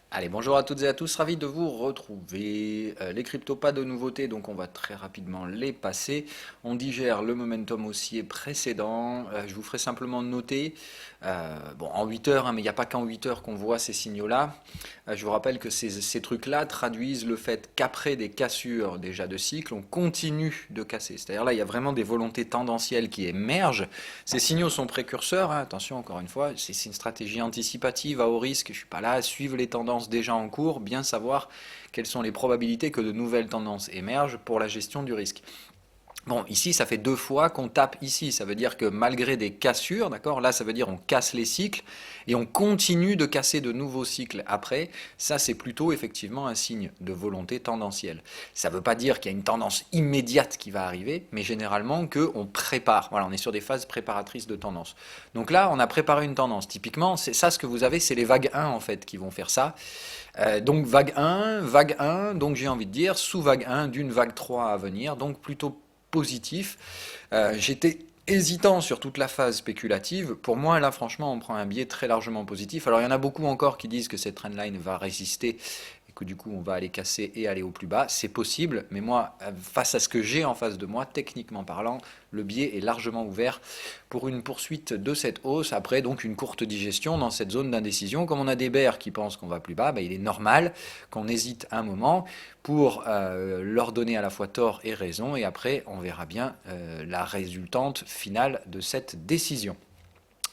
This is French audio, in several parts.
Allez, bonjour à toutes et à tous, ravi de vous retrouver. Les cryptos, pas de nouveautés, donc on va très rapidement les passer. On digère le momentum haussier précédent. Je vous ferai simplement noter, bon, en 8 heures, hein, mais il n'y a pas qu'en 8 heures qu'on voit ces signaux-là. Je vous rappelle que ces trucs-là traduisent le fait qu'après des cassures déjà de cycle, on continue de casser. C'est-à-dire là, il y a vraiment des volontés tendancielles qui émergent. Ces signaux sont précurseurs, hein, attention encore une fois, c'est une stratégie anticipative à haut risque. Je ne suis pas là à suivre les tendances déjà en cours, bien savoir quelles sont les probabilités que de nouvelles tendances émergent pour la gestion du risque. Bon, ici, ça fait deux fois qu'on tape ici. Ça veut dire que malgré des cassures, d'accord, là, ça veut dire on casse les cycles et on continue de casser de nouveaux cycles après. Ça, c'est plutôt effectivement un signe de volonté tendancielle. Ça ne veut pas dire qu'il y a une tendance immédiate qui va arriver, mais généralement qu'on prépare. Voilà, on est sur des phases préparatrices de tendance. Donc là, on a préparé une tendance. Typiquement, c'est ça ce que vous avez, c'est les vagues 1 en fait qui vont faire ça. Donc vague 1, donc j'ai envie de dire sous vague 1 d'une vague 3 à venir, donc plutôt positif. J'étais hésitant sur toute la phase spéculative. Pour moi, là, franchement, on prend un biais très largement positif. Alors, il y en a beaucoup encore qui disent que cette trendline va résister et que du coup, on va aller casser et aller au plus bas. C'est possible, mais moi, face à ce que j'ai en face de moi, techniquement parlant, le biais est largement ouvert pour une poursuite de cette hausse. Après, donc, une courte digestion dans cette zone d'indécision. Comme on a des bears qui pensent qu'on va plus bas, ben, il est normal qu'on hésite un moment pour leur donner à la fois tort et raison. Et après, on verra bien la résultante finale de cette décision.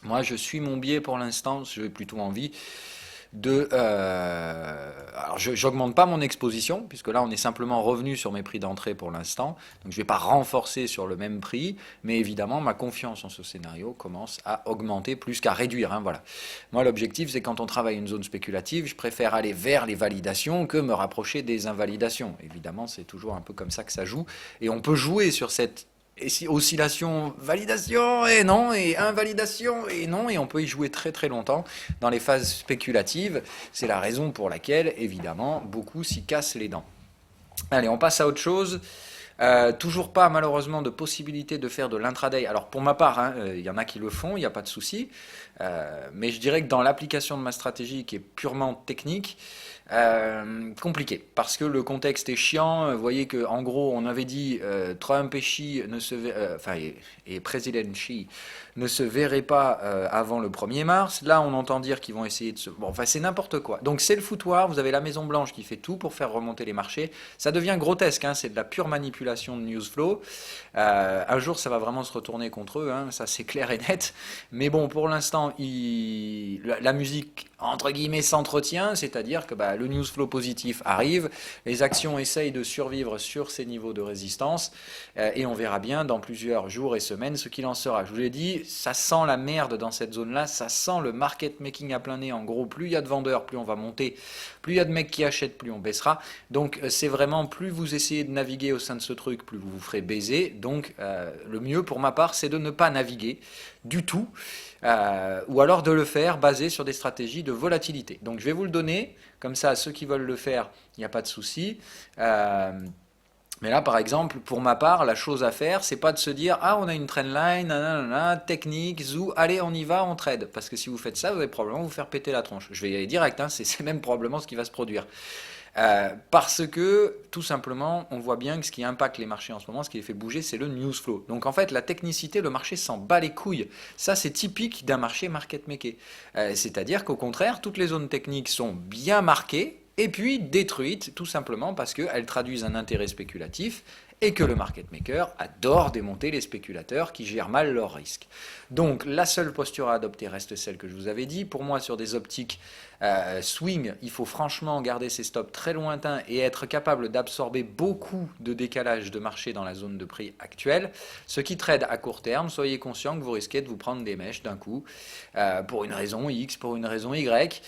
Moi, je suis mon biais pour l'instant. J'ai plutôt envie de... alors, je n'augmente pas mon exposition, puisque là, on est simplement revenu sur mes prix d'entrée pour l'instant. Donc, je ne vais pas renforcer sur le même prix, mais évidemment, ma confiance en ce scénario commence à augmenter plus qu'à réduire. Hein, voilà. Moi, l'objectif, c'est quand on travaille une zone spéculative, je préfère aller vers les validations que me rapprocher des invalidations. Évidemment, c'est toujours un peu comme ça que ça joue. Et on peut jouer sur cette et si oscillation, validation et non, et invalidation et non, et on peut y jouer très très longtemps dans les phases spéculatives. C'est la raison pour laquelle, évidemment, beaucoup s'y cassent les dents. Allez, on passe à autre chose. Toujours pas malheureusement de possibilité de faire de l'intraday. Alors pour ma part, hein, y en a qui le font, il n'y a pas de souci. Mais je dirais que dans l'application de ma stratégie qui est purement technique, compliqué parce que le contexte est chiant. Vous voyez que en gros on avait dit Trump et Xi ne se enfin et président Xi ne se verraient pas avant le 1er mars. Là on entend dire qu'ils vont essayer de se bon enfin c'est n'importe quoi. Donc c'est le foutoir. Vous avez la Maison Blanche qui fait tout pour faire remonter les marchés. Ça devient grotesque. Hein, c'est de la pure manipulation de news flow. Un jour ça va vraiment se retourner contre eux. Hein, ça c'est clair et net. Mais bon pour l'instant la musique entre guillemets s'entretient, c'est-à-dire que bah, le news flow positif arrive, les actions essayent de survivre sur ces niveaux de résistance et on verra bien dans plusieurs jours et semaines ce qu'il en sera. Je vous l'ai dit, ça sent la merde dans cette zone-là, ça sent le market making à plein nez. En gros, plus il y a de vendeurs, plus on va monter, plus il y a de mecs qui achètent, plus on baissera. Donc c'est vraiment plus vous essayez de naviguer au sein de ce truc, plus vous vous ferez baiser. Donc le mieux pour ma part, c'est de ne pas naviguer du tout. Ou alors de le faire basé sur des stratégies de volatilité. Donc je vais vous le donner, comme ça, à ceux qui veulent le faire, il n'y a pas de souci. Mais là, par exemple, pour ma part, la chose à faire, c'est pas de se dire ah on a une trendline, nanana, technique, zoo, allez on y va, on trade. Parce que si vous faites ça, vous allez probablement vous faire péter la tronche. Je vais y aller direct, hein, c'est même probablement ce qui va se produire. Parce que, tout simplement, on voit bien que ce qui impacte les marchés en ce moment, ce qui les fait bouger, c'est le news flow. Donc en fait, la technicité, le marché s'en bat les couilles. Ça, c'est typique d'un marché market maker. C'est-à-dire qu'au contraire, toutes les zones techniques sont bien marquées, et puis détruites, tout simplement parce qu'elles traduisent un intérêt spéculatif, et que le market maker adore démonter les spéculateurs qui gèrent mal leurs risques. Donc la seule posture à adopter reste celle que je vous avais dit. Pour moi, sur des optiques swing, il faut franchement garder ses stops très lointains et être capable d'absorber beaucoup de décalage de marché dans la zone de prix actuelle. Ce qui trade à court terme, soyez conscient que vous risquez de vous prendre des mèches d'un coup pour une raison X, pour une raison Y.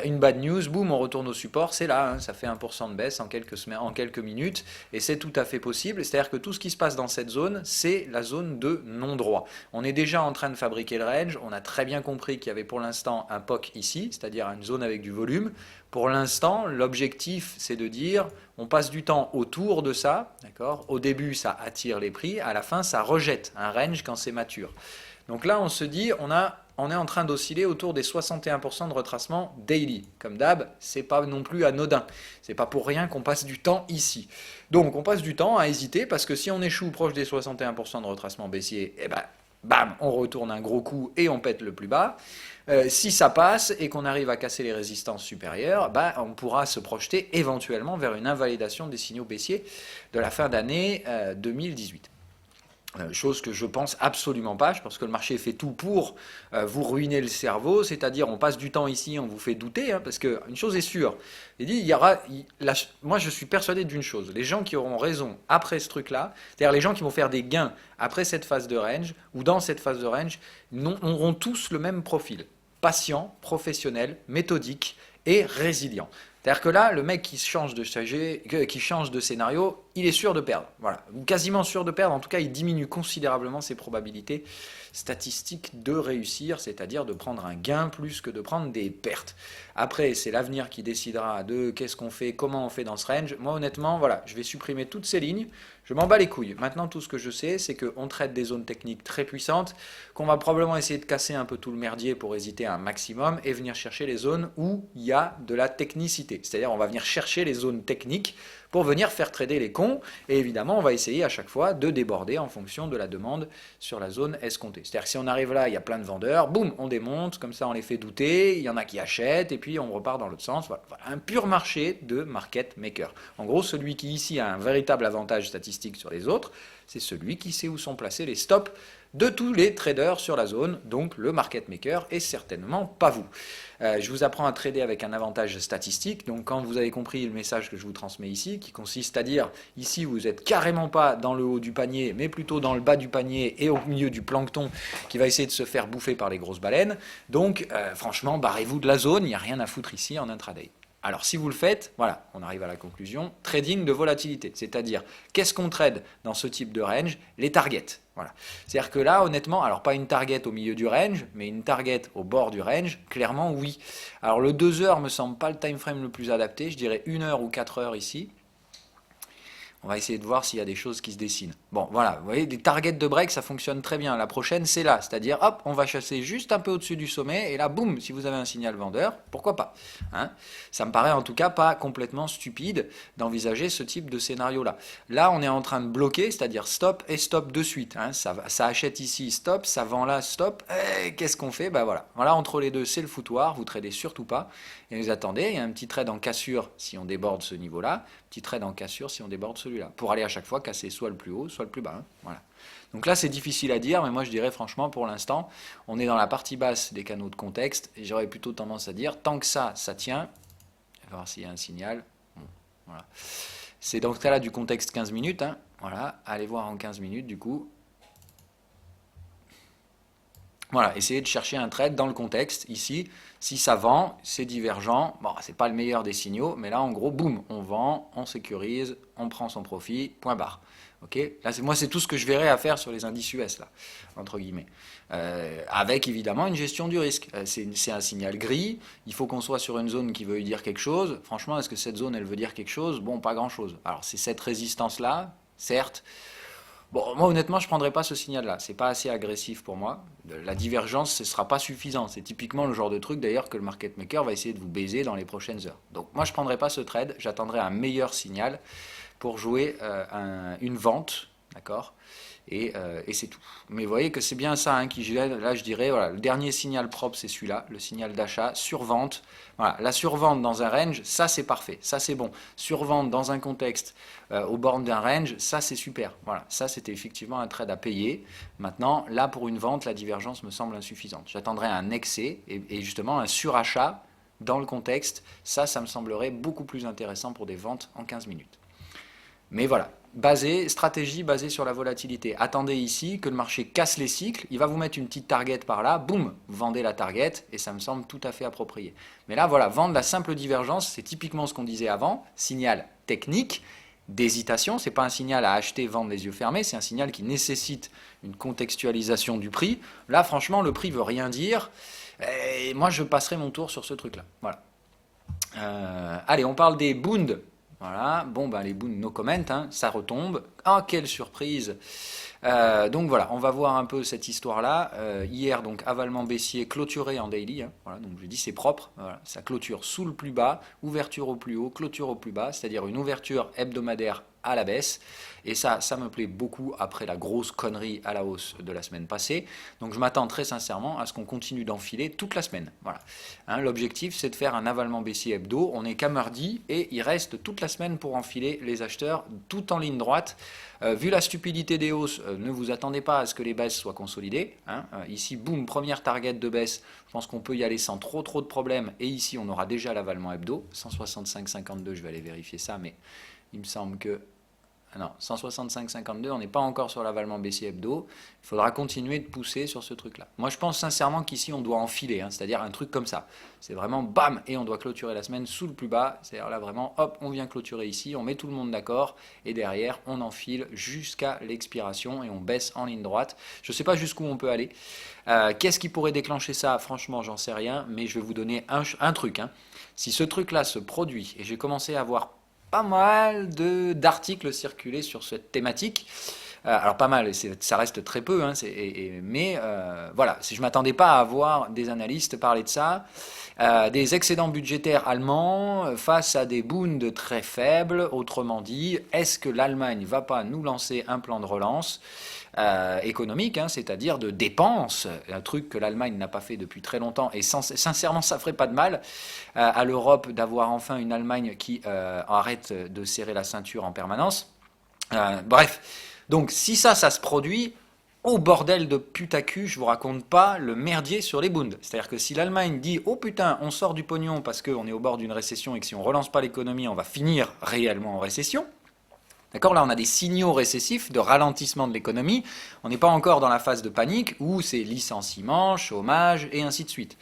Une bad news, boum, on retourne au support, c'est là, hein, ça fait 1% de baisse en quelques semaines, en quelques minutes, et c'est tout à fait possible. C'est-à-dire que tout ce qui se passe dans cette zone, c'est la zone de non-droit. On est déjà en train de fabriquer le range, on a très bien compris qu'il y avait pour l'instant un POC ici, c'est-à-dire une zone avec du volume. Pour l'instant, l'objectif, c'est de dire, on passe du temps autour de ça, d'accord. Au début, ça attire les prix, à la fin, ça rejette un range quand c'est mature. Donc là, on se dit, on a on est en train d'osciller autour des 61% de retracement daily. Comme d'hab, c'est pas non plus anodin. C'est pas pour rien qu'on passe du temps ici. Donc on passe du temps à hésiter parce que si on échoue proche des 61% de retracement baissier, eh ben, bam, on retourne un gros coup et on pète le plus bas. Si ça passe et qu'on arrive à casser les résistances supérieures, bah, on pourra se projeter éventuellement vers une invalidation des signaux baissiers de la fin d'année 2018. Chose que je pense absolument pas. Je pense que le marché fait tout pour vous ruiner le cerveau, c'est-à-dire on passe du temps ici, on vous fait douter, hein, parce qu'une chose est sûre, moi je suis persuadé d'une chose, les gens qui auront raison après ce truc-là, c'est-à-dire les gens qui vont faire des gains après cette phase de range, ou dans cette phase de range, auront tous le même profil, patient, professionnel, méthodique et résilient. C'est-à-dire que là, le mec qui change de scénario, il est sûr de perdre. Voilà, ou quasiment sûr de perdre. En tout cas, il diminue considérablement ses probabilités statistiques de réussir, c'est-à-dire de prendre un gain plus que de prendre des pertes. Après, c'est l'avenir qui décidera de qu'est-ce qu'on fait, comment on fait dans ce range. Moi, honnêtement, voilà, je vais supprimer toutes ces lignes. Je m'en bats les couilles. Maintenant, tout ce que je sais, c'est qu'on traite des zones techniques très puissantes, qu'on va probablement essayer de casser un peu tout le merdier pour hésiter un maximum et venir chercher les zones où il y a de la technicité. C'est-à-dire, on va venir chercher les zones techniques pour venir faire trader les cons. Et évidemment, on va essayer à chaque fois de déborder en fonction de la demande sur la zone escomptée. C'est-à-dire que si on arrive là, il y a plein de vendeurs, boum, on démonte, comme ça on les fait douter, il y en a qui achètent, et puis on repart dans l'autre sens. Voilà. Un pur marché de market maker. En gros, celui qui ici a un véritable avantage statistique sur les autres, c'est celui qui sait où sont placés les stops de tous les traders sur la zone, donc le market maker, et certainement pas vous. Je vous apprends à trader avec un avantage statistique, donc quand vous avez compris le message que je vous transmets ici, qui consiste à dire, ici vous n'êtes carrément pas dans le haut du panier, mais plutôt dans le bas du panier et au milieu du plancton qui va essayer de se faire bouffer par les grosses baleines, donc franchement, barrez-vous de la zone, il n'y a rien à foutre ici en intraday. Alors si vous le faites, voilà, on arrive à la conclusion, trading de volatilité, c'est-à-dire qu'est-ce qu'on trade dans ce type de range? Les targets. Voilà. C'est-à-dire que là, honnêtement, alors pas une target au milieu du range, mais une target au bord du range, clairement oui. Alors le 2 heures me semble pas le time frame le plus adapté, je dirais 1 heure ou 4 heures ici. On va essayer de voir s'il y a des choses qui se dessinent. Bon, voilà, vous voyez, des targets de break, ça fonctionne très bien. La prochaine, c'est là, c'est-à-dire, hop, on va chasser juste un peu au-dessus du sommet, et là, boum, si vous avez un signal vendeur, pourquoi pas, hein? Ça me paraît en tout cas pas complètement stupide d'envisager ce type de scénario-là. Là, on est en train de bloquer, c'est-à-dire stop et stop de suite. Hein. Ça achète ici, stop, ça vend là, stop. Qu'est-ce qu'on fait? Ben voilà. Voilà, entre les deux, c'est le foutoir, vous tradez surtout pas. Et vous attendez, il y a un petit trade en cassure si on déborde ce niveau-là, petit trade en cassure si on déborde celui-là, pour aller à chaque fois casser soit le plus haut, soit le plus bas. Hein. Voilà. Donc là, c'est difficile à dire, mais moi je dirais franchement, pour l'instant, on est dans la partie basse des canaux de contexte, et j'aurais plutôt tendance à dire, tant que ça tient, on va voir s'il y a un signal. Bon, voilà. C'est dans ce cas-là du contexte 15 minutes. Hein. Voilà, allez voir en 15 minutes du coup. Voilà, essayez de chercher un trade dans le contexte, ici, si ça vend, c'est divergent, bon, c'est pas le meilleur des signaux, mais là, en gros, boum, on vend, on sécurise, on prend son profit, point barre. Ok, là, moi, c'est tout ce que je verrais à faire sur les indices US, là, entre guillemets. Avec, évidemment, une gestion du risque. C'est un signal gris, il faut qu'on soit sur une zone qui veut dire quelque chose. Franchement, est-ce que cette zone, elle veut dire quelque chose? Bon, pas grand-chose. Alors, c'est cette résistance-là, certes. Bon, moi honnêtement, je ne prendrais pas ce signal-là. C'est pas assez agressif pour moi. La divergence, ce ne sera pas suffisant. C'est typiquement le genre de truc d'ailleurs que le market maker va essayer de vous baiser dans les prochaines heures. Donc moi, je ne prendrais pas ce trade. J'attendrai un meilleur signal pour jouer une vente, d'accord, et c'est tout. Mais vous voyez que c'est bien ça hein, qui gêne. Là, je dirais, voilà, le dernier signal propre, c'est celui-là, le signal d'achat, survente. Voilà, la survente dans un range, ça c'est parfait, ça c'est bon. Survente dans un contexte au bord d'un range, ça c'est super. Voilà, ça c'était effectivement un trade à payer. Maintenant, là pour une vente, la divergence me semble insuffisante. J'attendrai un excès et justement un surachat dans le contexte. Ça me semblerait beaucoup plus intéressant pour des ventes en 15 minutes. Mais voilà, stratégie basée sur la volatilité. Attendez ici que le marché casse les cycles, il va vous mettre une petite target par là, boum, vous vendez la target, et ça me semble tout à fait approprié. Mais là, voilà, vendre la simple divergence, c'est typiquement ce qu'on disait avant, signal technique d'hésitation, c'est pas un signal à acheter, vendre les yeux fermés, c'est un signal qui nécessite une contextualisation du prix. Là, franchement, le prix veut rien dire, et moi, je passerai mon tour sur ce truc-là. Voilà. Allez, on parle des Bund. Voilà, bon ben les Bunds no comment, hein, ça retombe. Ah quelle surprise! Donc voilà, on va voir un peu cette histoire-là. Hier donc avalement baissier clôturé en daily, hein, voilà, donc je dis c'est propre, voilà, ça clôture sous le plus bas, ouverture au plus haut, clôture au plus bas, c'est-à-dire une ouverture hebdomadaire à la baisse. Et ça me plaît beaucoup après la grosse connerie à la hausse de la semaine passée. Donc je m'attends très sincèrement à ce qu'on continue d'enfiler toute la semaine. Voilà. Hein, l'objectif c'est de faire un avalement baissier hebdo. On n'est qu'à mardi et il reste toute la semaine pour enfiler les acheteurs tout en ligne droite. Vu la stupidité des hausses, ne vous attendez pas à ce que les baisses soient consolidées. Hein. Ici, boum, première target de baisse. Je pense qu'on peut y aller sans trop de problèmes. Et ici, on aura déjà l'avalement hebdo. 165,52, je vais aller vérifier ça, mais il me semble que non, 165,52, on n'est pas encore sur l'avalement baissier hebdo. Il faudra continuer de pousser sur ce truc-là. Moi, je pense sincèrement qu'ici, on doit enfiler, hein, c'est-à-dire un truc comme ça. C'est vraiment bam, et on doit clôturer la semaine sous le plus bas. C'est-à-dire là, vraiment, hop, on vient clôturer ici, on met tout le monde d'accord, et derrière, on enfile jusqu'à l'expiration et on baisse en ligne droite. Je ne sais pas jusqu'où on peut aller. Qu'est-ce qui pourrait déclencher ça? Franchement, j'en sais rien, mais je vais vous donner un truc. Hein. Si ce truc-là se produit, et j'ai commencé à avoir pas mal d'articles circulés sur cette thématique. Alors pas mal, ça reste très peu, hein, mais voilà, si je ne m'attendais pas à voir des analystes parler de ça, des excédents budgétaires allemands face à des Bunds très faibles, autrement dit, est-ce que l'Allemagne ne va pas nous lancer un plan de relance économique, hein, c'est-à-dire de dépenses, un truc que l'Allemagne n'a pas fait depuis très longtemps, et sincèrement ça ferait pas de mal à l'Europe d'avoir enfin une Allemagne qui arrête de serrer la ceinture en permanence. Bref, donc si ça se produit, oh bordel de putacu, je vous raconte pas le merdier sur les Bunds. C'est-à-dire que si l'Allemagne dit oh putain, on sort du pognon parce qu'on est au bord d'une récession et que si on relance pas l'économie, on va finir réellement en récession. D'accord, là on a des signaux récessifs de ralentissement de l'économie. On n'est pas encore dans la phase de panique où c'est licenciement, chômage et ainsi de suite.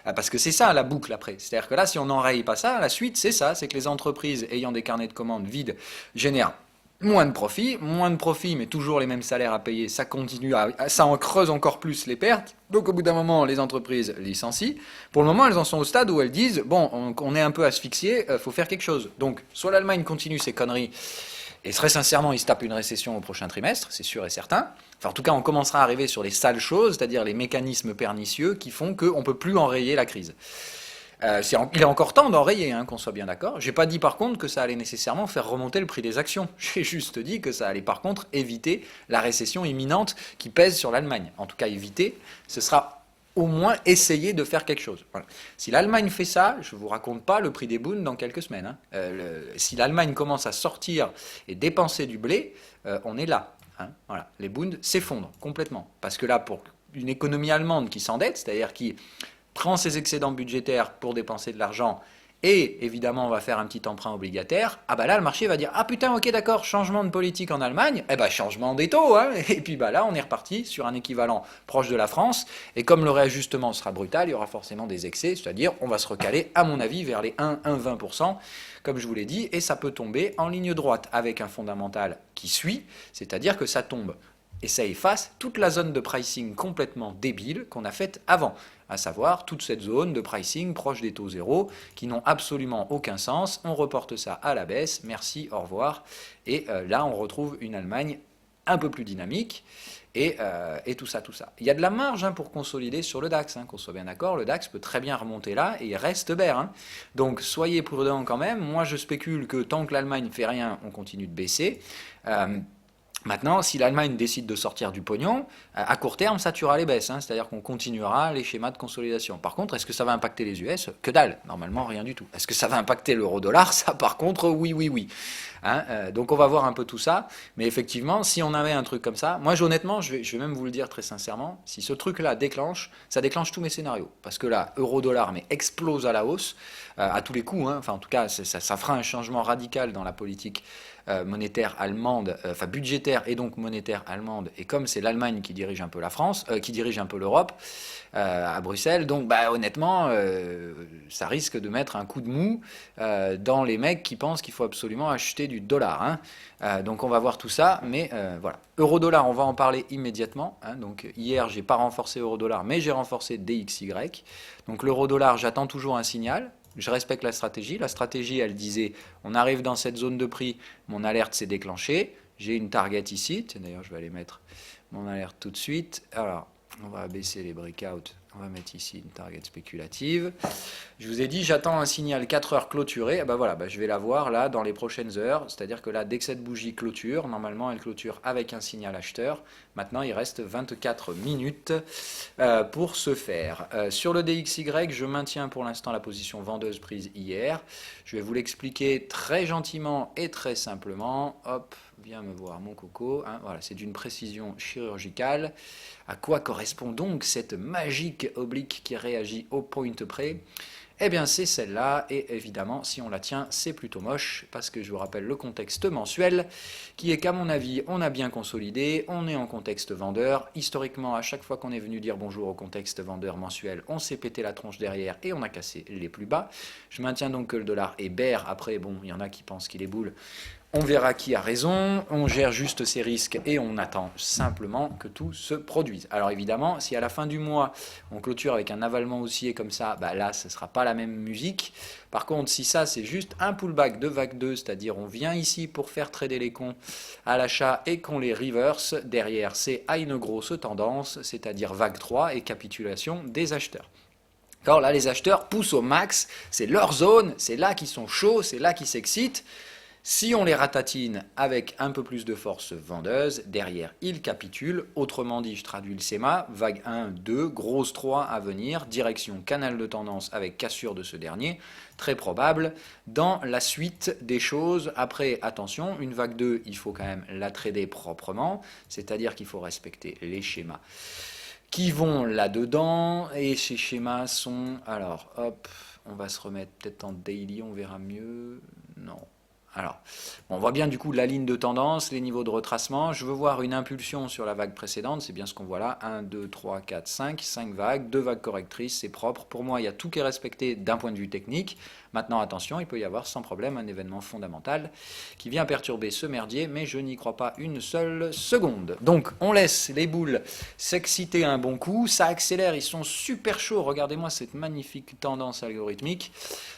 Parce que c'est ça la boucle après. C'est-à-dire que là, si on n'enraye pas ça, la suite c'est ça, c'est que les entreprises ayant des carnets de commandes vides génèrent moins de profit, mais toujours les mêmes salaires à payer, ça continue ça en creuse encore plus les pertes. Donc au bout d'un moment, les entreprises licencient. Pour le moment, elles en sont au stade où elles disent bon, on est un peu asphyxié, faut faire quelque chose. Donc soit l'Allemagne continue ses conneries. Et très sincèrement, il se tape une récession au prochain trimestre, c'est sûr et certain. Enfin, en tout cas, on commencera à arriver sur les sales choses, c'est-à-dire les mécanismes pernicieux qui font qu'on ne peut plus enrayer la crise. Il est encore temps d'enrayer, hein, qu'on soit bien d'accord. J'ai pas dit par contre que ça allait nécessairement faire remonter le prix des actions. J'ai juste dit que ça allait par contre éviter la récession imminente qui pèse sur l'Allemagne. En tout cas, éviter, ce sera au moins essayer de faire quelque chose. Voilà. Si l'Allemagne fait ça, je ne vous raconte pas le prix des Bunds dans quelques semaines. Hein. Si l'Allemagne commence à sortir et dépenser du blé, on est là. Hein. Voilà. Les Bunds s'effondrent complètement. Parce que là, pour une économie allemande qui s'endette, c'est-à-dire qui prend ses excédents budgétaires pour dépenser de l'argent, et évidemment on va faire un petit emprunt obligataire, ah bah là le marché va dire ah putain ok d'accord, changement de politique en Allemagne, eh bah changement des taux, hein, et puis bah là on est reparti sur un équivalent proche de la France, et comme le réajustement sera brutal, il y aura forcément des excès, c'est-à-dire on va se recaler à mon avis vers les 1,20%, comme je vous l'ai dit, et ça peut tomber en ligne droite avec un fondamental qui suit, c'est-à-dire que ça tombe et ça efface toute la zone de pricing complètement débile qu'on a faite avant, à savoir toute cette zone de pricing proche des taux zéro qui n'ont absolument aucun sens. On reporte ça à la baisse, merci, au revoir. Et là, on retrouve une Allemagne un peu plus dynamique et tout ça, tout ça. Il y a de la marge hein, pour consolider sur le DAX, hein, qu'on soit bien d'accord. Le DAX peut très bien remonter là et il reste vert. Hein. Donc soyez prudents quand même. Moi, je spécule que tant que l'Allemagne ne fait rien, on continue de baisser. Maintenant, si l'Allemagne décide de sortir du pognon, à court terme, ça tuera les baisses, hein, c'est-à-dire qu'on continuera les schémas de consolidation. Par contre, est-ce que ça va impacter les US? Que dalle, normalement rien du tout. Est-ce que ça va impacter l'euro-dollar? Ça, par contre, oui, oui, oui. Hein, donc on va voir un peu tout ça, mais effectivement, si on avait un truc comme ça, moi honnêtement, je vais même vous le dire très sincèrement, si ce truc-là déclenche, ça déclenche tous mes scénarios. Parce que là, euro-dollar, mais explose à la hausse, à tous les coups, hein, enfin en tout cas, ça fera un changement radical dans la politique monétaire allemande, enfin budgétaire et donc monétaire allemande, et comme c'est l'Allemagne qui dirige un peu la France, qui dirige un peu l'Europe, à Bruxelles, donc bah, honnêtement, ça risque de mettre un coup de mou dans les mecs qui pensent qu'il faut absolument acheter du dollar. Hein. Donc on va voir tout ça, mais voilà. Euro-dollar, on va en parler immédiatement. Hein. Donc hier, j'ai pas renforcé euro-dollar, mais j'ai renforcé DXY. Donc l'euro-dollar, j'attends toujours un signal. Je respecte la stratégie. La stratégie, elle disait, on arrive dans cette zone de prix, mon alerte s'est déclenchée. J'ai une target ici. D'ailleurs, je vais aller mettre mon alerte tout de suite. Alors, on va abaisser les breakouts. On va mettre ici une target spéculative. Je vous ai dit, j'attends un signal 4 heures clôturé. Ben voilà, je vais la voir là dans les prochaines heures. C'est-à-dire que là, dès que cette bougie clôture, normalement, elle clôture avec un signal acheteur. Maintenant, il reste 24 minutes pour ce faire. Sur le DXY, je maintiens pour l'instant la position vendeuse prise hier. Je vais vous l'expliquer très gentiment et très simplement. Hop, viens me voir mon coco. Hein, voilà, c'est d'une précision chirurgicale. À quoi correspond donc cette magique oblique qui réagit au point près? Eh bien, c'est celle-là, et évidemment, si on la tient, c'est plutôt moche, parce que je vous rappelle le contexte mensuel, qui est qu'à mon avis, on a bien consolidé, on est en contexte vendeur. Historiquement, à chaque fois qu'on est venu dire bonjour au contexte vendeur mensuel, on s'est pété la tronche derrière et on a cassé les plus bas. Je maintiens donc que le dollar est bear. Après, bon, il y en a qui pensent qu'il est boule. On verra qui a raison, on gère juste ses risques et on attend simplement que tout se produise. Alors évidemment, si à la fin du mois, on clôture avec un avalement haussier comme ça, là, ce ne sera pas la même musique. Par contre, si ça, c'est juste un pullback de vague 2, c'est-à-dire on vient ici pour faire trader les cons à l'achat et qu'on les reverse, derrière, c'est à une grosse tendance, c'est-à-dire vague 3 et capitulation des acheteurs. Alors là, les acheteurs poussent au max, c'est leur zone, c'est là qu'ils sont chauds, c'est là qu'ils s'excitent. Si on les ratatine avec un peu plus de force vendeuse, derrière, ils capitulent. Autrement dit, je traduis le schéma, vague 1, 2, grosse 3 à venir, direction canal de tendance avec cassure de ce dernier, très probable. Dans la suite des choses, après, attention, une vague 2, il faut quand même la trader proprement, c'est-à-dire qu'il faut respecter les schémas qui vont là-dedans, et ces schémas sont, alors, hop, on va se remettre peut-être en daily, on verra mieux, non. Alors, on voit bien du coup la ligne de tendance, les niveaux de retracement. Je veux voir une impulsion sur la vague précédente, c'est bien ce qu'on voit là. 1, 2, 3, 4, 5, 5 vagues, 2 vagues correctrices, c'est propre. Pour moi, il y a tout qui est respecté d'un point de vue technique. Maintenant, attention, il peut y avoir sans problème un événement fondamental qui vient perturber ce merdier, mais je n'y crois pas une seule seconde. Donc, on laisse les boules s'exciter un bon coup, ça accélère, ils sont super chauds. Regardez-moi cette magnifique tendance algorithmique.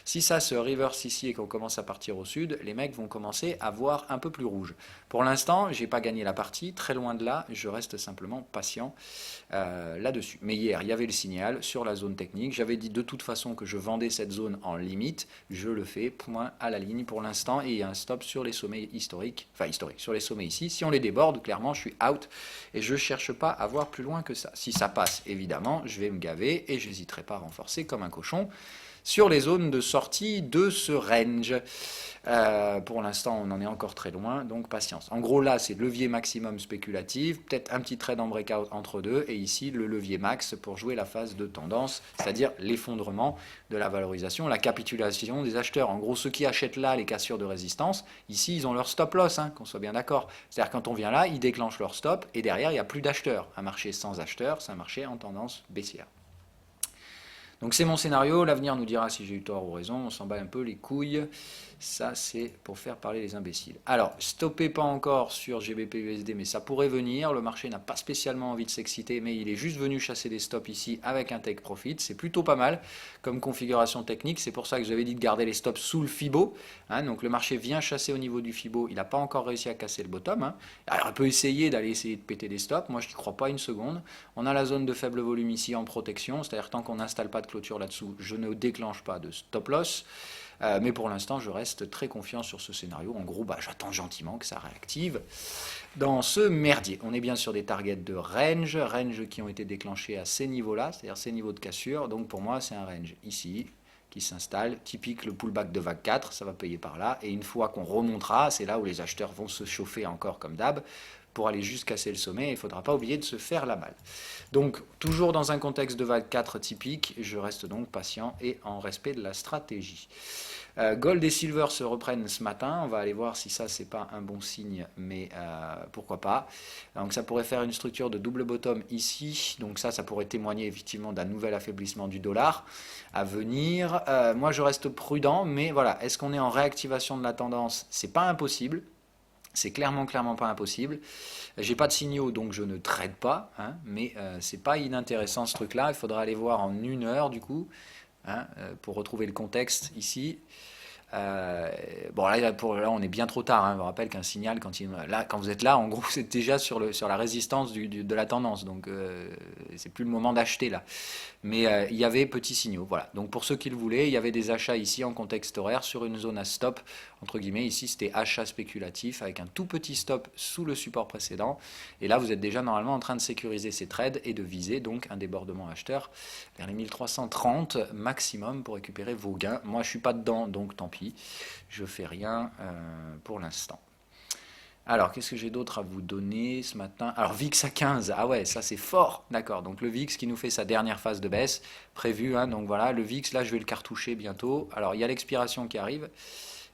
Si ça se reverse ici et qu'on commence à partir au sud, les mecs vont commencer à voir un peu plus rouge. Pour l'instant, j'ai pas gagné la partie, très loin de là, je reste simplement patient là-dessus. Mais hier, il y avait le signal sur la zone technique. J'avais dit de toute façon que je vendais cette zone en limite. Je le fais, point à la ligne pour l'instant, et il y a un stop sur les sommets historiques, sur les sommets ici. Si on les déborde, clairement, je suis out et je cherche pas à voir plus loin que ça. Si ça passe, évidemment, je vais me gaver et j'hésiterai pas à renforcer comme un cochon sur les zones de sortie de ce range. Pour l'instant, on en est encore très loin, donc patience. En gros, là, c'est levier maximum spéculatif, peut-être un petit trade en breakout entre deux, et ici, le levier max pour jouer la phase de tendance, c'est-à-dire l'effondrement de la valorisation, la capitulation des acheteurs. En gros, ceux qui achètent là les cassures de résistance, ici, ils ont leur stop loss, qu'on soit bien d'accord. C'est-à-dire quand on vient là, ils déclenchent leur stop, et derrière, il n'y a plus d'acheteurs. Un marché sans acheteurs, c'est un marché en tendance baissière. Donc c'est mon scénario, l'avenir nous dira si j'ai eu tort ou raison, on s'en bat un peu les couilles, ça c'est pour faire parler les imbéciles. Alors, stoppez pas encore sur GBP-USD, mais ça pourrait venir, le marché n'a pas spécialement envie de s'exciter, mais il est juste venu chasser des stops ici avec un take profit, c'est plutôt pas mal comme configuration technique, c'est pour ça que j'avais dit de garder les stops sous le FIBO, donc le marché vient chasser au niveau du FIBO, il n'a pas encore réussi à casser le bottom, alors il peut essayer d'aller essayer de péter des stops, moi je n'y crois pas une seconde, on a la zone de faible volume ici en protection, c'est-à-dire tant qu'on n'installe pas de clôture là-dessous, je ne déclenche pas de stop loss, mais pour l'instant je reste très confiant sur ce scénario. En gros, j'attends gentiment que ça réactive dans ce merdier. On est bien sur des targets de range qui ont été déclenchés à ces niveaux-là, c'est-à-dire ces niveaux de cassure, donc pour moi c'est un range ici qui s'installe, typique le pullback de vague 4, ça va payer par là, et une fois qu'on remontera, c'est là où les acheteurs vont se chauffer encore comme d'hab, pour aller juste casser le sommet, il ne faudra pas oublier de se faire la malle. Donc, toujours dans un contexte de vague 4 typique, je reste donc patient et en respect de la stratégie. Gold et Silver se reprennent ce matin, on va aller voir si ça c'est pas un bon signe, mais pourquoi pas. Donc ça pourrait faire une structure de double bottom ici, donc ça pourrait témoigner effectivement d'un nouvel affaiblissement du dollar à venir. Moi je reste prudent, mais voilà, est-ce qu'on est en réactivation de la tendance? C'est pas impossible. C'est clairement pas impossible. J'ai pas de signaux, donc je ne trade pas, mais c'est pas inintéressant ce truc-là. Il faudra aller voir en 1 heure du coup. hein, pour retrouver le contexte ici. Bon là, on est bien trop tard, hein. Je vous rappelle qu'un signal, quand vous êtes là, en gros, c'est déjà sur la résistance de la tendance. Donc, c'est plus le moment d'acheter là. Mais il y avait petits signaux. Voilà. Donc, pour ceux qui le voulaient, il y avait des achats ici en contexte horaire sur une zone à stop. Entre guillemets, ici, c'était achat spéculatif avec un tout petit stop sous le support précédent. Et là, vous êtes déjà normalement en train de sécuriser ces trades et de viser donc un débordement acheteur vers les 1330 maximum pour récupérer vos gains. Moi, je ne suis pas dedans, donc tant pis. Je ne fais rien pour l'instant. Alors, qu'est-ce que j'ai d'autre à vous donner ce matin? Alors, VIX à 15, ah ouais, ça c'est fort, d'accord. Donc, le VIX qui nous fait sa dernière phase de baisse prévue, hein, donc voilà, le VIX, là, je vais le cartoucher bientôt. Alors, il y a l'expiration qui arrive,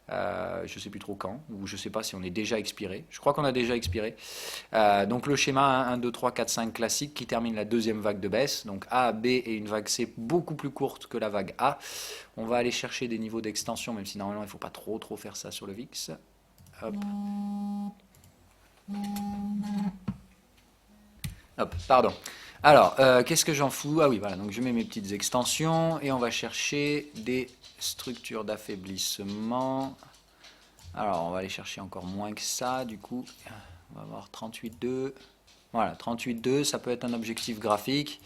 je ne sais plus trop quand, ou je ne sais pas si on est déjà expiré. Je crois qu'on a déjà expiré. Donc, le schéma 1, 2, 3, 4, 5 classique qui termine la deuxième vague de baisse. Donc, A, B et une vague C beaucoup plus courte que la vague A. On va aller chercher des niveaux d'extension, même si normalement, il ne faut pas trop faire ça sur le VIX. Hop. Hop, pardon. Alors, qu'est-ce que j'en fous? Ah oui, voilà, donc je mets mes petites extensions et on va chercher des structures d'affaiblissement. Alors, on va aller chercher encore moins que ça, du coup. On va avoir 38,2. Voilà, 38,2, ça peut être un objectif graphique.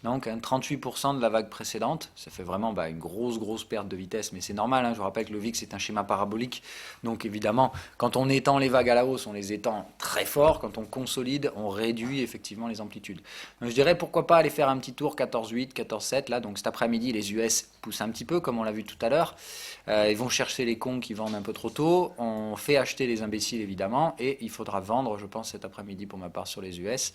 Donc 38% de la vague précédente, ça fait vraiment une grosse perte de vitesse, mais c'est normal, hein. Je vous rappelle que le VIX est un schéma parabolique, donc évidemment, quand on étend les vagues à la hausse, on les étend très fort, quand on consolide, on réduit effectivement les amplitudes. Donc je dirais pourquoi pas aller faire un petit tour 14,8, 14,7, là, donc cet après-midi, les US poussent un petit peu, comme on l'a vu tout à l'heure, ils vont chercher les cons qui vendent un peu trop tôt, on fait acheter les imbéciles évidemment, et il faudra vendre, je pense, cet après-midi pour ma part sur les US,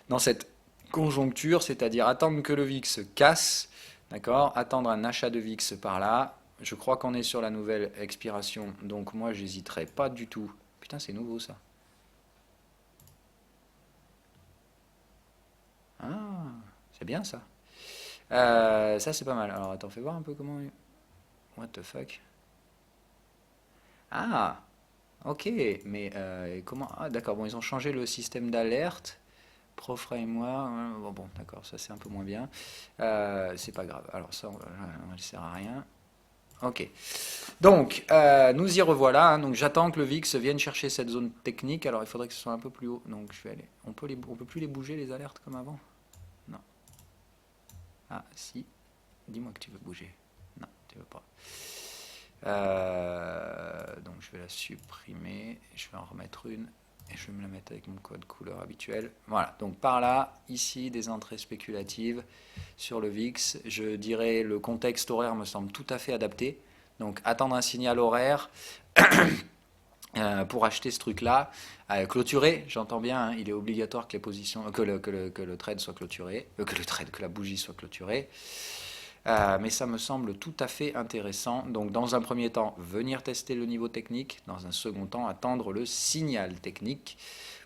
dans cette conjoncture, c'est-à-dire attendre que le VIX se casse, d'accord, attendre un achat de VIX par là. Je crois qu'on est sur la nouvelle expiration, donc moi j'hésiterai pas du tout. Putain, c'est nouveau ça. Ah, c'est bien ça. Ça c'est pas mal. Alors attends, fais voir un peu comment. What the fuck. Ah, ok, mais comment. Ah, d'accord, bon, ils ont changé le système d'alerte. Pro-framework, bon, d'accord, ça c'est un peu moins bien. C'est pas grave. Alors ça, on ne sert à rien. Ok. Donc, nous y revoilà, hein. Donc, j'attends que le VIX vienne chercher cette zone technique. Alors, il faudrait que ce soit un peu plus haut. Donc, je vais aller. On peut plus les bouger, les alertes, comme avant? Non. Ah, si. Dis-moi que tu veux bouger. Non, tu veux pas. Donc, je vais la supprimer. Je vais en remettre une. Et je vais me la mettre avec mon code couleur habituel. Voilà, donc par là, ici, des entrées spéculatives sur le VIX. Je dirais le contexte horaire me semble tout à fait adapté. Donc attendre un signal horaire pour acheter ce truc-là. Clôturer, j'entends bien, hein, il est obligatoire que les positions, que le trade soit clôturé, que la bougie soit clôturée. Mais ça me semble tout à fait intéressant. Donc dans un premier temps, venir tester le niveau technique. Dans un second temps, attendre le signal technique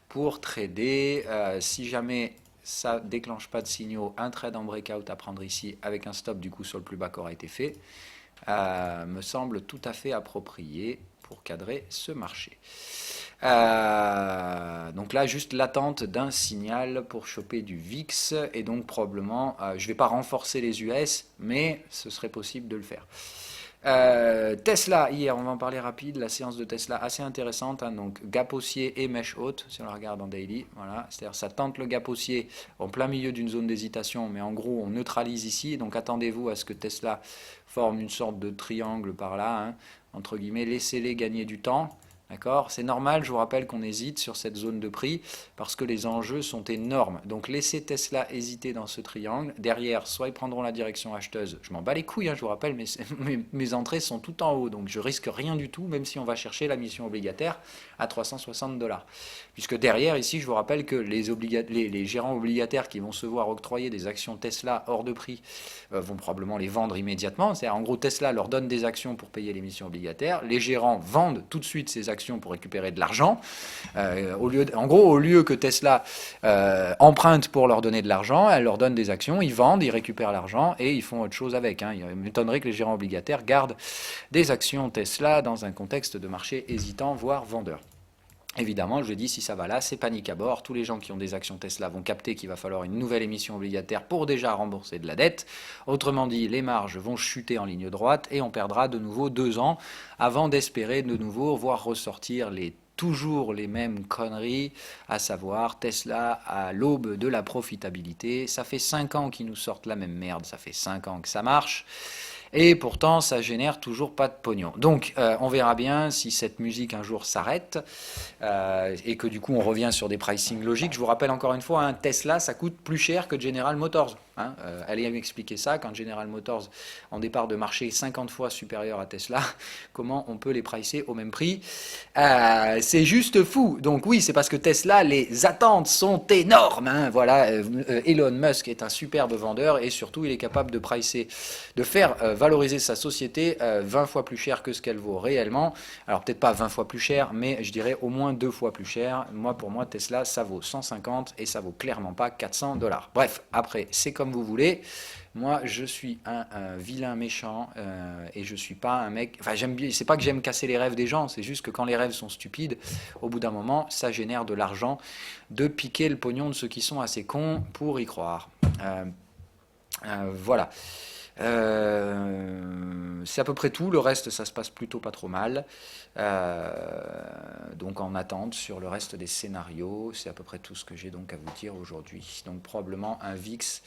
pour trader. Si jamais ça ne déclenche pas de signaux, un trade en breakout à prendre ici avec un stop du coup sur le plus bas qui aura été fait, me semble tout à fait approprié pour cadrer ce marché. Donc là, juste l'attente d'un signal pour choper du VIX et donc probablement, je ne vais pas renforcer les US, mais ce serait possible de le faire. Tesla, hier, on va en parler rapide, la séance de Tesla assez intéressante, hein, donc gap haussier et mèche haute, si on la regarde en daily, voilà, c'est-à-dire ça tente le gap haussier en plein milieu d'une zone d'hésitation, mais en gros on neutralise ici, donc attendez-vous à ce que Tesla forme une sorte de triangle par là, hein, entre guillemets, laissez-les gagner du temps. D'accord? C'est normal, je vous rappelle qu'on hésite sur cette zone de prix parce que les enjeux sont énormes. Donc laissez Tesla hésiter dans ce triangle. Derrière, soit ils prendront la direction acheteuse. Je m'en bats les couilles, hein, je vous rappelle, mais mes entrées sont tout en haut. Donc je risque rien du tout, même si on va chercher la mission obligataire à 360 $. Puisque derrière, ici, je vous rappelle que les gérants obligataires qui vont se voir octroyer des actions Tesla hors de prix vont probablement les vendre immédiatement. C'est-à-dire, en gros, Tesla leur donne des actions pour payer l'émission obligataire. Les gérants vendent tout de suite ces actions pour récupérer de l'argent. En gros, au lieu que Tesla emprunte pour leur donner de l'argent, elle leur donne des actions, ils vendent, ils récupèrent l'argent et ils font autre chose avec. Il m'étonnerait que les gérants obligataires gardent des actions Tesla dans un contexte de marché hésitant, voire vendeur. Évidemment, je dis, si ça va là, c'est panique à bord. Tous les gens qui ont des actions Tesla vont capter qu'il va falloir une nouvelle émission obligataire pour déjà rembourser de la dette. Autrement dit, les marges vont chuter en ligne droite et on perdra de nouveau 2 ans avant d'espérer de nouveau voir ressortir toujours les mêmes conneries, à savoir Tesla à l'aube de la profitabilité. Ça fait 5 ans qu'ils nous sortent la même merde, ça fait 5 ans que ça marche. Et pourtant, ça génère toujours pas de pognon. Donc, on verra bien si cette musique un jour s'arrête et que du coup, on revient sur des pricing logiques. Je vous rappelle encore une fois, un Tesla, ça coûte plus cher que General Motors. Allez m'expliquer ça, quand General Motors, en départ de marché 50 fois supérieur à Tesla, comment on peut les pricer au même prix? C'est juste fou. Donc oui, c'est parce que Tesla, les attentes sont énormes. Voilà, Elon Musk est un superbe vendeur et surtout, il est capable de pricer, de faire valoriser sa société 20 fois plus cher que ce qu'elle vaut réellement. Alors peut-être pas 20 fois plus cher, mais je dirais au moins 2 fois plus cher. Pour moi, Tesla, ça vaut 150 et ça vaut clairement pas 400 $. Bref, après, c'est comme vous voulez. Moi, je suis un vilain méchant et je suis pas un mec. Enfin, j'aime bien. C'est pas que j'aime casser les rêves des gens, c'est juste que quand les rêves sont stupides, au bout d'un moment, ça génère de l'argent de piquer le pognon de ceux qui sont assez cons pour y croire. Voilà. C'est à peu près tout. Le reste, ça se passe plutôt pas trop mal. Donc en attente sur le reste des scénarios, c'est à peu près tout ce que j'ai donc à vous dire aujourd'hui. Donc probablement un VIX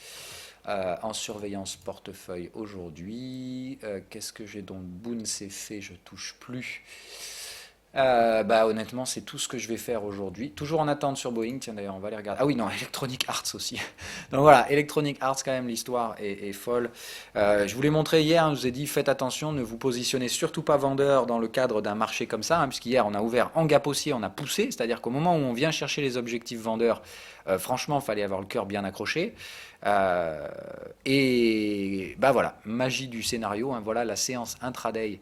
en surveillance portefeuille aujourd'hui. Qu'est-ce que j'ai donc? Boone, c'est fait, je touche plus. Honnêtement, c'est tout ce que je vais faire aujourd'hui. Toujours en attente sur Boeing. Tiens, d'ailleurs, on va aller regarder. Ah oui, non, Electronic Arts aussi. Donc voilà, Electronic Arts, quand même, l'histoire est folle. Je vous l'ai montré hier, je vous ai dit, faites attention, ne vous positionnez surtout pas vendeur dans le cadre d'un marché comme ça, puisqu'hier, on a ouvert en gap haussier, on a poussé, c'est-à-dire qu'au moment où on vient chercher les objectifs vendeurs, franchement, il fallait avoir le cœur bien accroché. Et voilà, magie du scénario, voilà la séance intraday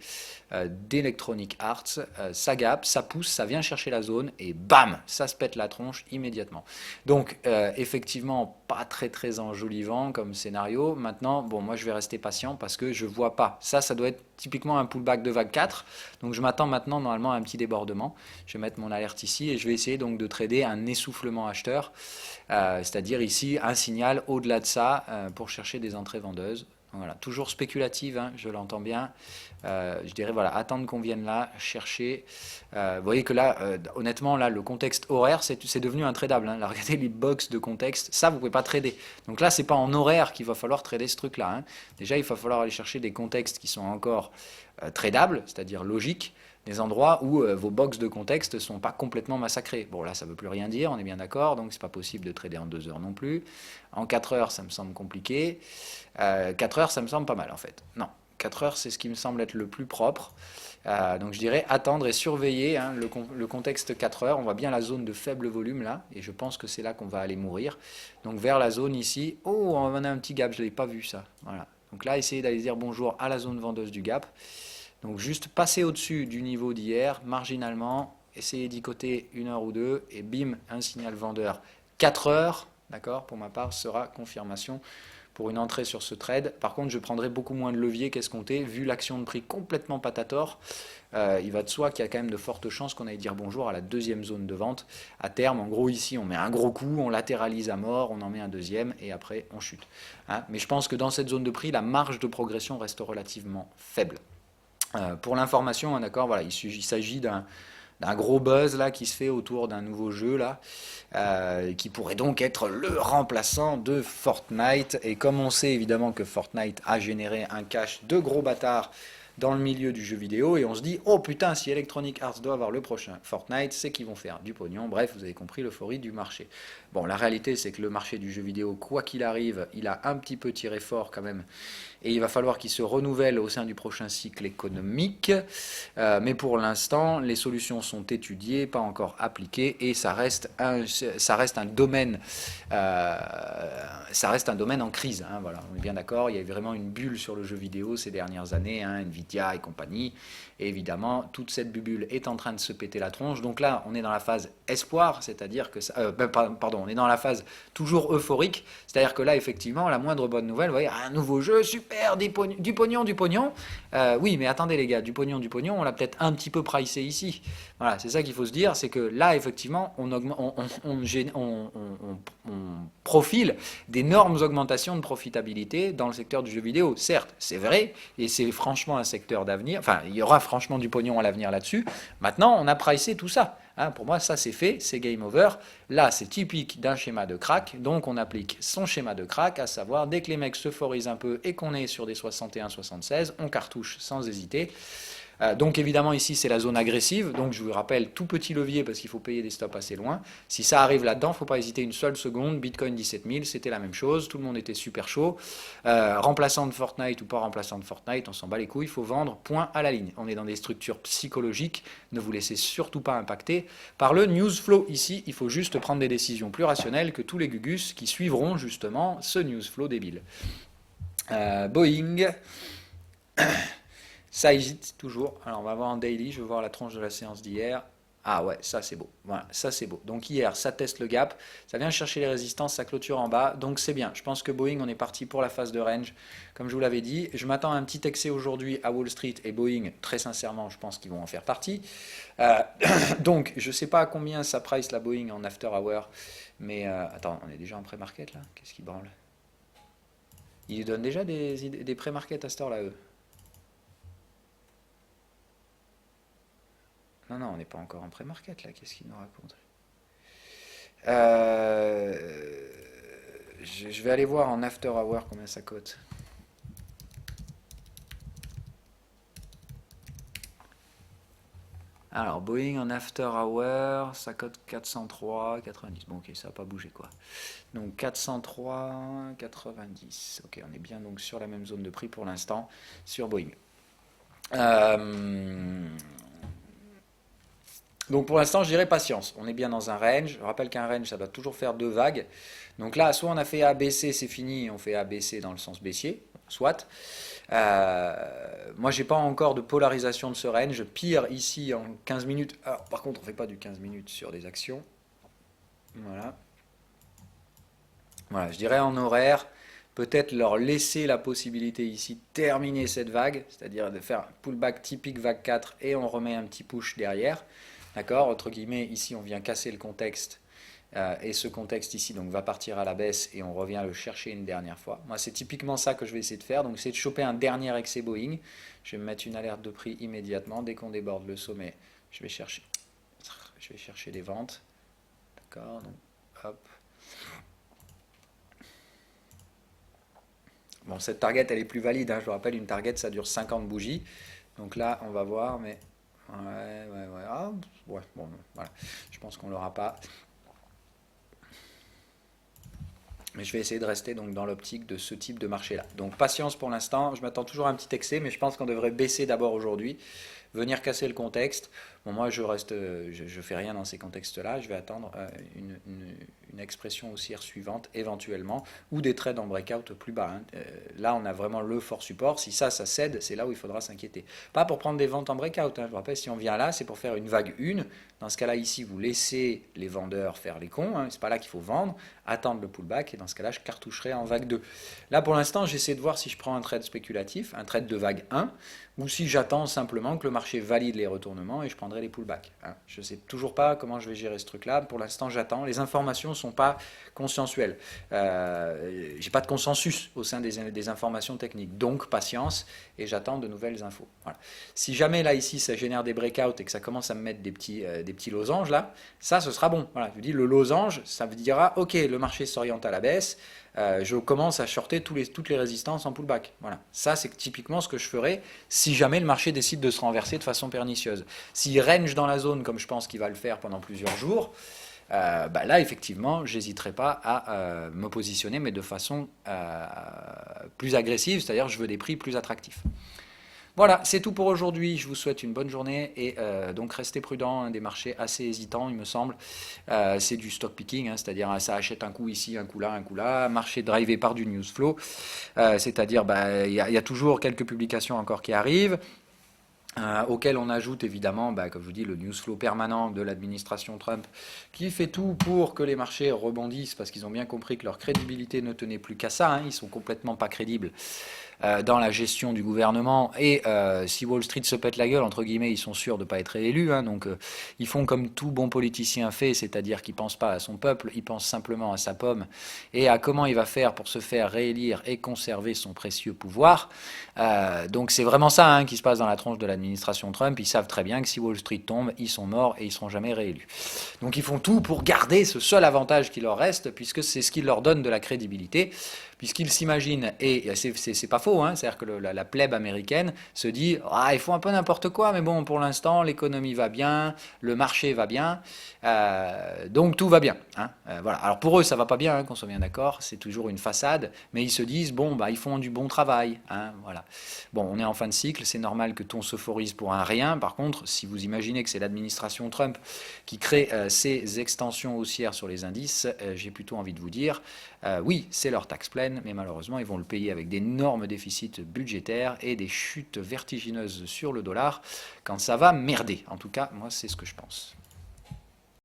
d'Electronic Arts, ça gap, ça pousse, ça vient chercher la zone et bam, ça se pète la tronche immédiatement. Donc effectivement, pas très très enjolivant comme scénario. Maintenant, bon, moi je vais rester patient parce que je vois pas. Ça doit être typiquement un pullback de vague 4. Donc je m'attends maintenant normalement à un petit débordement. Je vais mettre mon alerte ici et je vais essayer donc de trader un essoufflement acheteur. C'est-à-dire ici un signal au-delà de ça pour chercher des entrées vendeuses. Voilà, toujours spéculative, je l'entends bien. Je dirais, voilà, attendre qu'on vienne là, chercher. Vous voyez que là, honnêtement, là, le contexte horaire, c'est devenu intradable. Là, regardez les box de contexte, ça, vous ne pouvez pas trader. Donc là, c'est pas en horaire qu'il va falloir trader ce truc-là. Déjà, il va falloir aller chercher des contextes qui sont encore tradables, c'est-à-dire logiques, des endroits où vos box de contexte ne sont pas complètement massacrés. Bon, là, ça ne veut plus rien dire, on est bien d'accord, donc c'est pas possible de trader en 2 heures non plus. En 4 heures, ça me semble compliqué. 4 heures, ça me semble pas mal, en fait. Non, 4 heures, c'est ce qui me semble être le plus propre. Donc je dirais attendre et surveiller le contexte 4 heures. On voit bien la zone de faible volume là, et je pense que c'est là qu'on va aller mourir. Donc vers la zone ici, oh, on a un petit gap, je ne l'ai pas vu ça. Voilà. Donc là, essayez d'aller dire bonjour à la zone vendeuse du gap. Donc juste passer au-dessus du niveau d'hier, marginalement, essayez d'y coter 1 heure ou 2, et bim, un signal vendeur 4 heures, d'accord, pour ma part, sera confirmation pour une entrée sur ce trade. Par contre, je prendrai beaucoup moins de levier qu'escompté, vu l'action de prix complètement patator. Il va de soi qu'il y a quand même de fortes chances qu'on aille dire bonjour à la deuxième zone de vente. À terme, en gros, ici, on met un gros coup, on latéralise à mort, on en met un deuxième, et après, on chute. Mais je pense que dans cette zone de prix, la marge de progression reste relativement faible. Pour l'information, d'accord, voilà, il s'agit d'un gros buzz là qui se fait autour d'un nouveau jeu là, qui pourrait donc être le remplaçant de Fortnite. Et comme on sait évidemment que Fortnite a généré un cash de gros bâtards dans le milieu du jeu vidéo, et on se dit oh putain, si Electronic Arts doit avoir le prochain Fortnite, c'est qu'ils vont faire du pognon. Bref, vous avez compris l'euphorie du marché. Bon, la réalité c'est que le marché du jeu vidéo, quoi qu'il arrive, il a un petit peu tiré fort quand même, et il va falloir qu'il se renouvelle au sein du prochain cycle économique. Mais pour l'instant, les solutions sont étudiées, pas encore appliquées, et ça reste un domaine, en crise. Voilà, on est bien d'accord. Il y a vraiment une bulle sur le jeu vidéo ces dernières années, Nvidia et compagnie. Et évidemment, toute cette bulle est en train de se péter la tronche. Donc là, on est dans la phase espoir, c'est-à-dire que on est dans la phase toujours euphorique, c'est-à-dire que là, effectivement, la moindre bonne nouvelle, vous voyez, un nouveau jeu, super. faire du pognon, du pognon. Oui, mais attendez les gars, du pognon, on l'a peut-être un petit peu pricé ici. Voilà, c'est ça qu'il faut se dire, c'est que là, effectivement, on profile d'énormes augmentations de profitabilité dans le secteur du jeu vidéo. Certes, c'est vrai, et c'est franchement un secteur d'avenir. Enfin, il y aura franchement du pognon à l'avenir là-dessus. Maintenant, on a pricé tout ça. Hein, pour moi, ça c'est fait, c'est game over. Là, c'est typique d'un schéma de crack, donc on applique son schéma de crack, à savoir, dès que les mecs s'euphorisent un peu et qu'on est sur des 61-76, on cartouche sans hésiter. Donc évidemment ici c'est la zone agressive, donc je vous rappelle tout petit levier parce qu'il faut payer des stops assez loin. Si ça arrive là-dedans, il ne faut pas hésiter une seule seconde. Bitcoin 17 000, c'était la même chose, tout le monde était super chaud. Remplaçant de Fortnite ou pas remplaçant de Fortnite, on s'en bat les couilles, il faut vendre point à la ligne. On est dans des structures psychologiques, ne vous laissez surtout pas impacter par le news flow. Ici, il faut juste prendre des décisions plus rationnelles que tous les gugus qui suivront justement ce news flow débile. Boeing... Ça hésite toujours. Alors on va voir en daily, je vais voir la tranche de la séance d'hier. Ah ouais, ça c'est beau. Voilà, ça c'est beau. Donc hier, ça teste le gap, ça vient chercher les résistances, ça clôture en bas, donc c'est bien. Je pense que Boeing, on est parti pour la phase de range, comme je vous l'avais dit. Je m'attends à un petit excès aujourd'hui à Wall Street et Boeing, très sincèrement, je pense qu'ils vont en faire partie. Donc je ne sais pas à combien ça price la Boeing en after hour, mais attends, on est déjà en pré-market là. Qu'est-ce qu'ils branlent? Ils donnent déjà des pré-market à cette heure-là, eux. Non, non, on n'est pas encore en pré-market là, qu'est-ce qu'il nous raconte? Je vais aller voir en after hour combien ça cote. Alors, Boeing en after hour, ça cote 403,90. Bon, ok, ça n'a pas bougé quoi. Donc 403,90. Ok, on est bien donc sur la même zone de prix pour l'instant sur Boeing. Donc pour l'instant, je dirais patience. On est bien dans un range. Je rappelle qu'un range, ça doit toujours faire deux vagues. Donc là, soit on a fait ABC, c'est fini, on fait ABC dans le sens baissier, soit. Moi, j'ai pas encore de polarisation de ce range. Pire, ici, en 15 minutes. Alors, par contre, on ne fait pas du 15 minutes sur des actions. Voilà. Voilà, je dirais en horaire, peut-être leur laisser la possibilité ici de terminer cette vague, c'est-à-dire de faire un pullback typique vague 4 et on remet un petit push derrière. D'accord? Entre guillemets, ici on vient casser le contexte et ce contexte ici donc va partir à la baisse et on revient le chercher une dernière fois. Moi c'est typiquement ça que je vais essayer de faire, donc c'est de choper un dernier excès Boeing. Je vais me mettre une alerte de prix immédiatement, dès qu'on déborde le sommet, je vais chercher des ventes. D'accord? Donc hop. Bon, cette target, elle est plus valide, hein. Je vous rappelle, une target, ça dure 50 bougies. Donc là, on va voir, mais... Ouais. Ah, ouais, bon, voilà. Je pense qu'on l'aura pas. Mais je vais essayer de rester donc dans l'optique de ce type de marché-là. Donc patience pour l'instant. Je m'attends toujours à un petit excès, mais je pense qu'on devrait baisser d'abord aujourd'hui. Venir casser le contexte. Bon, moi, je fais rien dans ces contextes-là. Je vais attendre une expression haussière suivante, éventuellement, ou des trades en breakout plus bas. Hein. Là, on a vraiment le fort support. Si ça cède, c'est là où il faudra s'inquiéter. Pas pour prendre des ventes en breakout. Hein. Je vous rappelle, si on vient là, c'est pour faire une vague 1. Dans ce cas-là, ici, vous laissez les vendeurs faire les cons. Hein. C'est pas là qu'il faut vendre. Attendre le pullback. Et dans ce cas-là, je cartoucherai en vague 2. Là, pour l'instant, j'essaie de voir si je prends un trade spéculatif, un trade de vague 1, ou si j'attends simplement que le marché valide les retournements et je prendrai les pullbacks. Hein. Je ne sais toujours pas comment je vais gérer ce truc-là. Pour l'instant, j'attends. Les informations ne sont pas consensuelles. J'ai pas de consensus au sein des informations techniques. Donc, patience et j'attends de nouvelles infos. Voilà. Si jamais, là, ici, ça génère des breakouts et que ça commence à me mettre des petits losanges, là, ça, ce sera bon. Voilà. Je vous dis, le losange, ça vous dira, OK, le marché s'oriente à la baisse. Je commence à shorter toutes les résistances en pullback. Voilà. Ça, c'est typiquement ce que je ferai si jamais le marché décide de se renverser de façon pernicieuse. S'il range dans la zone, comme je pense qu'il va le faire pendant plusieurs jours, là, effectivement, je n'hésiterai pas à me positionner, mais de façon plus agressive, c'est-à-dire je veux des prix plus attractifs. Voilà, c'est tout pour aujourd'hui. Je vous souhaite une bonne journée et donc restez prudents, hein, des marchés assez hésitants, il me semble. C'est du stock picking, hein, c'est-à-dire ça achète un coup ici, un coup là. Marché drivé par du news flow, c'est-à-dire il y a toujours quelques publications encore qui arrivent. Auquel on ajoute évidemment, comme je vous dis, le news flow permanent de l'administration Trump qui fait tout pour que les marchés rebondissent parce qu'ils ont bien compris que leur crédibilité ne tenait plus qu'à ça, hein, ils sont complètement pas crédibles. dans la gestion du gouvernement. Et si Wall Street se pète la gueule, entre guillemets, ils sont sûrs de ne pas être réélus. Hein, donc ils font comme tout bon politicien fait, c'est-à-dire qu'ils ne pensent pas à son peuple, ils pensent simplement à sa pomme et à comment il va faire pour se faire réélire et conserver son précieux pouvoir. Donc c'est vraiment ça hein, qui se passe dans la tronche de l'administration Trump. Ils savent très bien que si Wall Street tombe, ils sont morts et ils ne seront jamais réélus. Donc ils font tout pour garder ce seul avantage qui leur reste, puisque c'est ce qui leur donne de la crédibilité, puisqu'ils s'imaginent, et c'est pas faux, hein, c'est-à-dire que la plèbe américaine se dit ah, ils font un peu n'importe quoi, mais bon, pour l'instant, l'économie va bien, le marché va bien, donc tout va bien. Hein, voilà. Alors pour eux, ça va pas bien, hein, qu'on soit bien d'accord, c'est toujours une façade, mais ils se disent bon, bah, ils font du bon travail. Hein, voilà. Bon, on est en fin de cycle, c'est normal que tout s'euphorise pour un rien. Par contre, si vous imaginez que c'est l'administration Trump qui crée ces extensions haussières sur les indices, j'ai plutôt envie de vous dire oui, c'est leur taxe pleine, mais malheureusement, ils vont le payer avec d'énormes déficits budgétaires et des chutes vertigineuses sur le dollar quand ça va merder. En tout cas, moi, c'est ce que je pense.